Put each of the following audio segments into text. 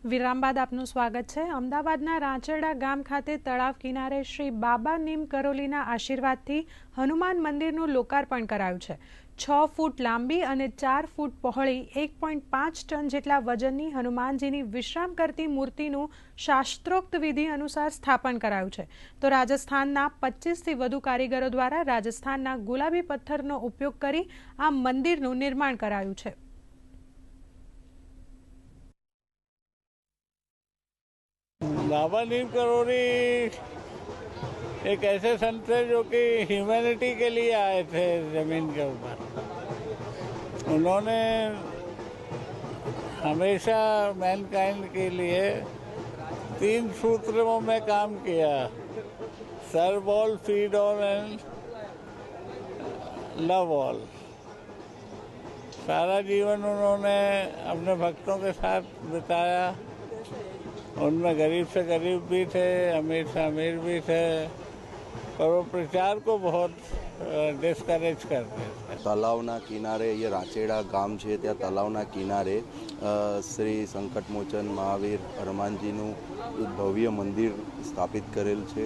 વિરામ બાદ આપનું સ્વાગત છે। અમદાવાદના રાંચરડા ગામ ખાતે તળાવ કિનારે શ્રી બાબા નીમ કરોલીના આશીર્વાદથી હનુમાન મંદિરનું લોકાર્પણ કરાયું છે। 6 ફૂટ લાંબી અને 4 ફૂટ પહોળી 1.5 ટન જેટલા વજનની હનુમાનજીની વિશ્રામ કરતી મૂર્તિનું શાસ્ત્રોક્ત વિધિ અનુસાર સ્થાપન કરાયું છે। તો રાજસ્થાનના 25થી વધુ કારીગરો દ્વારા રાજસ્થાનના ગુલાબી પથ્થરનો ઉપયોગ કરી આ મંદિરનું નિર્માણ કરાયું છે। बाबा नीम करोली एक ऐसे संत थे जो कि ह्यूमैनिटी के लिए आए थे ज़मीन के ऊपर। उन्होंने हमेशा मैनकाइंड के लिए 3 सूत्रों में काम किया: serve all, feed all and love all. सारा जीवन उन्होंने अपने भक्तों के साथ बिताया। उनमें गरीब से गरीब भी थे, अमीर से अमीर भी थे, पर वो प्रचार को बहुत डिस्करेज करते थे। तलावना किनारे ये राचेड़ा गाम है, त्या तलावना किनारे श्री संकटमोचन महावीर हनुमानजीનું ભવ્ય મંદિર સ્થાપિત કરેલ છે।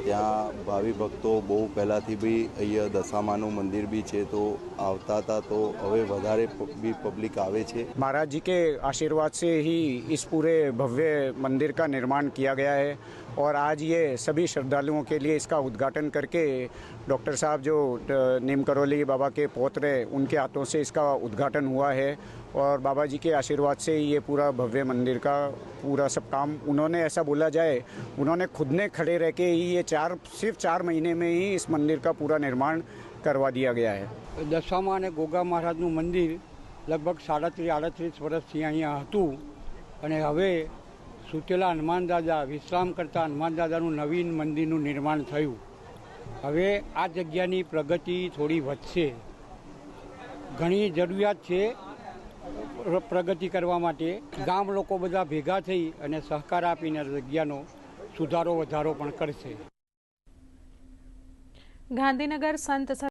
ત્યાં ભાવિ ભક્તો બહુ પહેલાંથી બી અહીંયા દશામાનું મંદિર બી છે, તો આવતા હતા, તો હવે વધારે બી પબ્લિક આવે છે। महाराज जी के आशीर्वाद से ही इस पूरे भव्य मंदिर का निर्माण किया गया है और आज ये सभी श्रद्धालुओं के लिए इसका उद्घाटन करके डॉक्टर साहब जो नीम करोली बाबा के पौत्र उनके हाथों से इसका उद्घाटन हुआ है और बाबा जी के आशीर्वाद से ये पूरा भव्य मंदिर का पूरा सब काम उन्होंने ऐसा बोला जाए, उन्होंने खुद ने खड़े रह के ही ये सिर्फ 4 महीने में ही इस मंदिर का पूरा निर्माण करवा दिया गया है। દશામા અને ગોગા મહારાજનું મંદિર લગભગ 37-38 વર્ષથી અહીંયા હતું અને હવે સુતેલા હનુમાન દાદા વિશ્રામ કરતા હનુમાન દાદાનું નવીન મંદિરનું નિર્માણ થયું। હવે આ જગ્યાની પ્રગતિ થોડી વધશે, ઘણી જરૂરિયાત છે પ્રગતિ કરવા માટે। ગામ લોકો બધા ભેગા થઈ અને સહકાર આપીને જગ્યાનો સુધારો વધારો પણ કરશે। ગાંધીનગર સંત